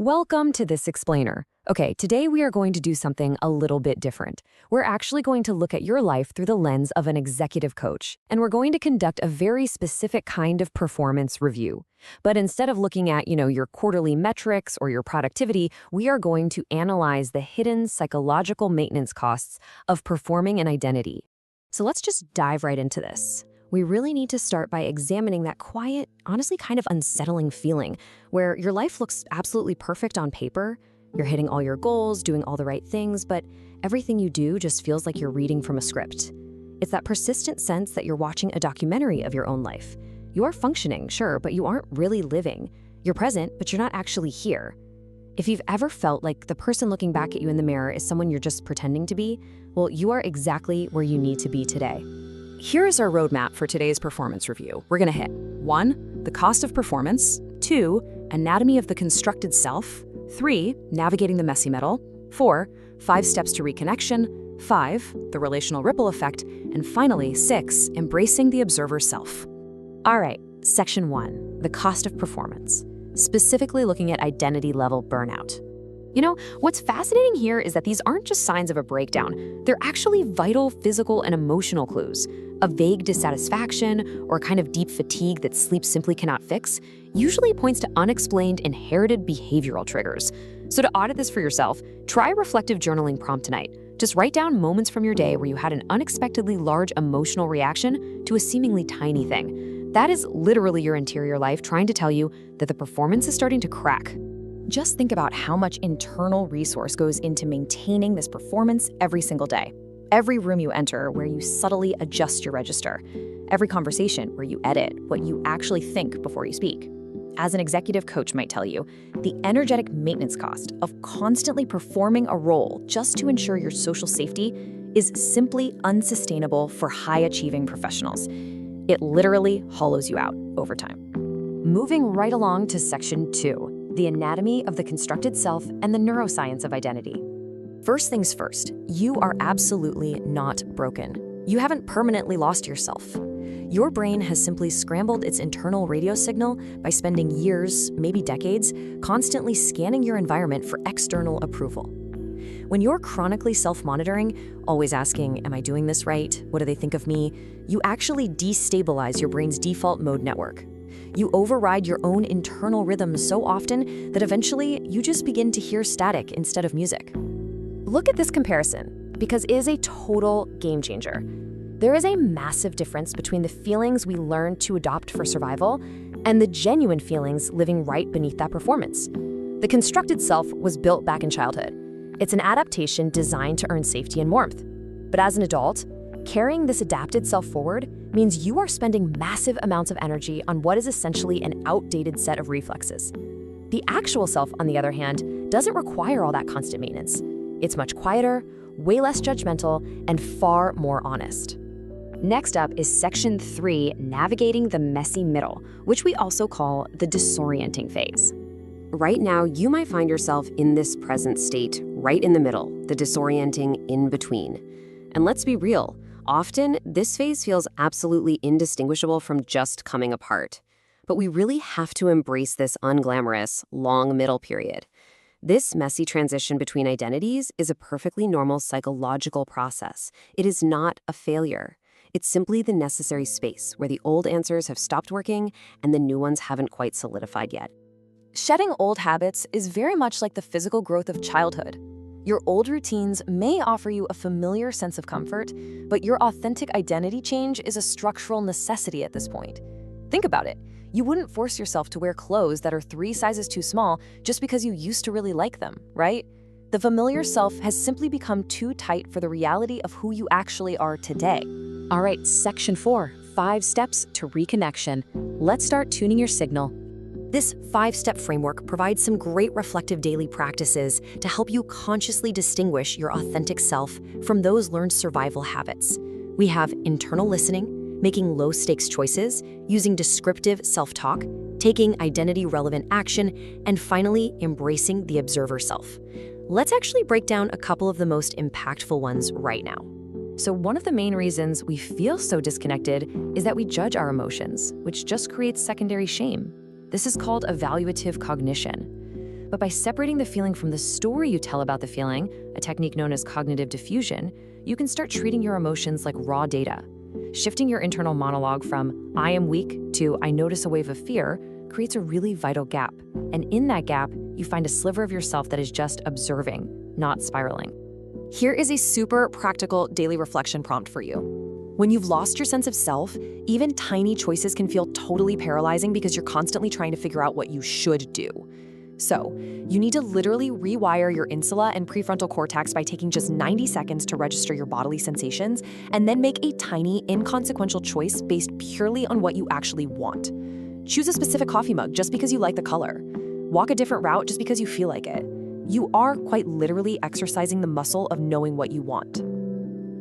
Welcome to This Explainer. Okay, today we are going to do something a little bit different. We're actually going to look at your life through the lens of an executive coach, and we're going to conduct a very specific kind of performance review. But instead of looking at, your quarterly metrics or your productivity, we are going to analyze the hidden psychological maintenance costs of performing an identity. So let's just dive right into this. We really need to start by examining that quiet, honestly kind of unsettling feeling where your life looks absolutely perfect on paper. You're hitting all your goals, doing all the right things, but everything you do just feels like you're reading from a script. It's that persistent sense that you're watching a documentary of your own life. You are functioning, sure, but you aren't really living. You're present, but you're not actually here. If you've ever felt like the person looking back at you in the mirror is someone you're just pretending to be, well, you are exactly where you need to be today. Here's our roadmap for today's performance review. We're going to hit 1. The cost of performance, 2. Anatomy of the constructed self, 3. Navigating the messy middle, 4. 5 steps to reconnection, 5. The relational ripple effect, and finally, 6. Embracing the observer self. All right, section 1, the cost of performance, specifically looking at identity level burnout. What's fascinating here is that these aren't just signs of a breakdown. They're actually vital physical and emotional clues. A vague dissatisfaction or a kind of deep fatigue that sleep simply cannot fix usually points to unexplained inherited behavioral triggers. So to audit this for yourself, try a reflective journaling prompt tonight. Just write down moments from your day where you had an unexpectedly large emotional reaction to a seemingly tiny thing. That is literally your interior life trying to tell you that the performance is starting to crack. Just think about how much internal resource goes into maintaining this performance every single day. Every room you enter where you subtly adjust your register. Every conversation where you edit what you actually think before you speak. As an executive coach might tell you, the energetic maintenance cost of constantly performing a role just to ensure your social safety is simply unsustainable for high-achieving professionals. It literally hollows you out over time. Moving right along to section 2. The anatomy of the constructed self and the neuroscience of identity. First things first, you are absolutely not broken. You haven't permanently lost yourself. Your brain has simply scrambled its internal radio signal by spending years, maybe decades, constantly scanning your environment for external approval. When you're chronically self-monitoring, always asking, am I doing this right? What do they think of me? You actually destabilize your brain's default mode network. You override your own internal rhythms so often that eventually you just begin to hear static instead of music. Look at this comparison, because it is a total game changer. There is a massive difference between the feelings we learn to adopt for survival and the genuine feelings living right beneath that performance. The constructed self was built back in childhood. It's an adaptation designed to earn safety and warmth. But as an adult, carrying this adapted self forward means you are spending massive amounts of energy on what is essentially an outdated set of reflexes. The actual self, on the other hand, doesn't require all that constant maintenance. It's much quieter, way less judgmental, and far more honest. Next up is section 3, navigating the messy middle, which we also call the disorienting phase. Right now, you might find yourself in this present state, right in the middle, the disorienting in between. And let's be real, often, this phase feels absolutely indistinguishable from just coming apart. But we really have to embrace this unglamorous, long middle period. This messy transition between identities is a perfectly normal psychological process. It is not a failure. It's simply the necessary space where the old answers have stopped working and the new ones haven't quite solidified yet. Shedding old habits is very much like the physical growth of childhood. Your old routines may offer you a familiar sense of comfort, but your authentic identity change is a structural necessity at this point. Think about it. You wouldn't force yourself to wear clothes that are 3 sizes too small just because you used to really like them, right? The familiar self has simply become too tight for the reality of who you actually are today. All right, section 4, 5 steps to reconnection. Let's start tuning your signal. This 5-step framework provides some great reflective daily practices to help you consciously distinguish your authentic self from those learned survival habits. We have internal listening, making low-stakes choices, using descriptive self-talk, taking identity-relevant action, and finally, embracing the observer self. Let's actually break down a couple of the most impactful ones right now. So one of the main reasons we feel so disconnected is that we judge our emotions, which just creates secondary shame. This is called evaluative cognition. But by separating the feeling from the story you tell about the feeling, a technique known as cognitive diffusion, you can start treating your emotions like raw data. Shifting your internal monologue from, I am weak, to I notice a wave of fear creates a really vital gap. And in that gap, you find a sliver of yourself that is just observing, not spiraling. Here is a super practical daily reflection prompt for you. When you've lost your sense of self, even tiny choices can feel totally paralyzing because you're constantly trying to figure out what you should do. So, you need to literally rewire your insula and prefrontal cortex by taking just 90 seconds to register your bodily sensations, and then make a tiny, inconsequential choice based purely on what you actually want. Choose a specific coffee mug just because you like the color. Walk a different route just because you feel like it. You are quite literally exercising the muscle of knowing what you want.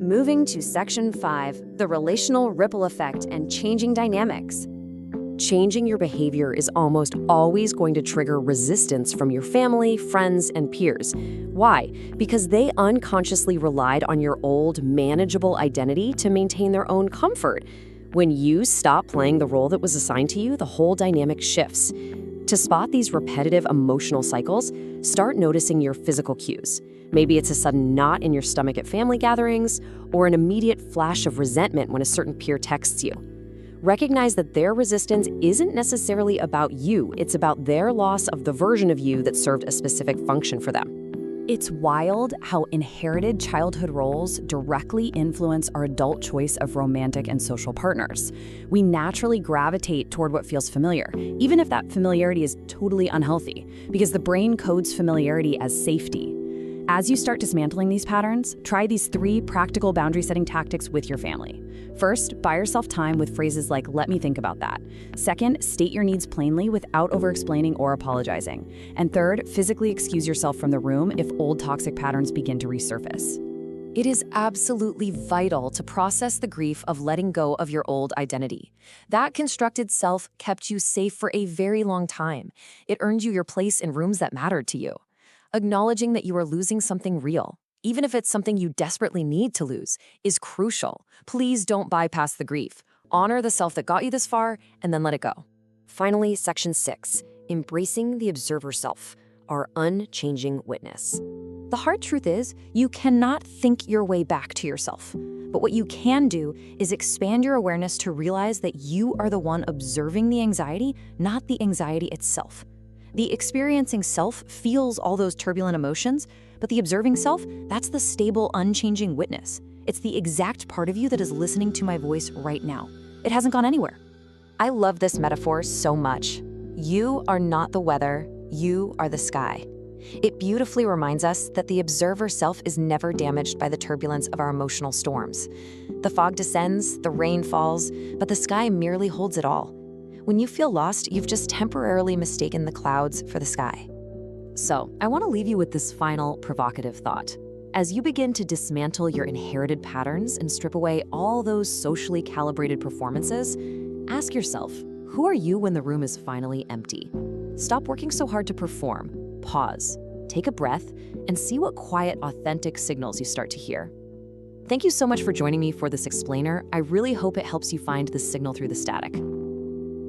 Moving to Section 5, the relational ripple effect and changing dynamics. Changing your behavior is almost always going to trigger resistance from your family, friends, and peers. Why? Because they unconsciously relied on your old, manageable identity to maintain their own comfort. When you stop playing the role that was assigned to you, the whole dynamic shifts. To spot these repetitive emotional cycles, start noticing your physical cues. Maybe it's a sudden knot in your stomach at family gatherings, or an immediate flash of resentment when a certain peer texts you. Recognize that their resistance isn't necessarily about you, it's about their loss of the version of you that served a specific function for them. It's wild how inherited childhood roles directly influence our adult choice of romantic and social partners. We naturally gravitate toward what feels familiar, even if that familiarity is totally unhealthy, because the brain codes familiarity as safety. As you start dismantling these patterns, try these 3 practical boundary-setting tactics with your family. First, buy yourself time with phrases like, let me think about that. Second, state your needs plainly without over-explaining or apologizing. And third, physically excuse yourself from the room if old toxic patterns begin to resurface. It is absolutely vital to process the grief of letting go of your old identity. That constructed self kept you safe for a very long time. It earned you your place in rooms that mattered to you. Acknowledging that you are losing something real, even if it's something you desperately need to lose, is crucial. Please don't bypass the grief. Honor the self that got you this far, and then let it go. Finally, Section 6, embracing the observer self, our unchanging witness. The hard truth is, you cannot think your way back to yourself. But what you can do is expand your awareness to realize that you are the one observing the anxiety, not the anxiety itself. The experiencing self feels all those turbulent emotions, but the observing self, that's the stable, unchanging witness. It's the exact part of you that is listening to my voice right now. It hasn't gone anywhere. I love this metaphor so much. You are not the weather, you are the sky. It beautifully reminds us that the observer self is never damaged by the turbulence of our emotional storms. The fog descends, the rain falls, but the sky merely holds it all. When you feel lost, you've just temporarily mistaken the clouds for the sky. So, I want to leave you with this final provocative thought. As you begin to dismantle your inherited patterns and strip away all those socially calibrated performances, ask yourself, who are you when the room is finally empty? Stop working so hard to perform. Pause, take a breath, and see what quiet, authentic signals you start to hear. Thank you so much for joining me for this explainer. I really hope it helps you find the signal through the static.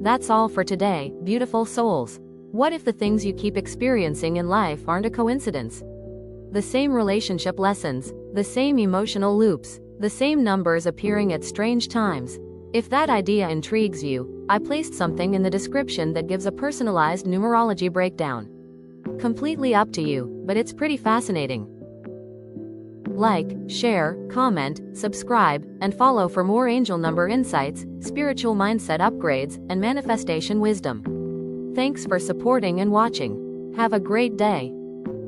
That's all for today, beautiful souls. What if the things you keep experiencing in life aren't a coincidence? The same relationship lessons, the same emotional loops, the same numbers appearing at strange times. If that idea intrigues you, I placed something in the description that gives a personalized numerology breakdown. Completely up to you, but it's pretty fascinating. Like, share, comment, subscribe, and follow for more angel number insights, spiritual mindset upgrades, and manifestation wisdom. Thanks for supporting and watching. Have a great day.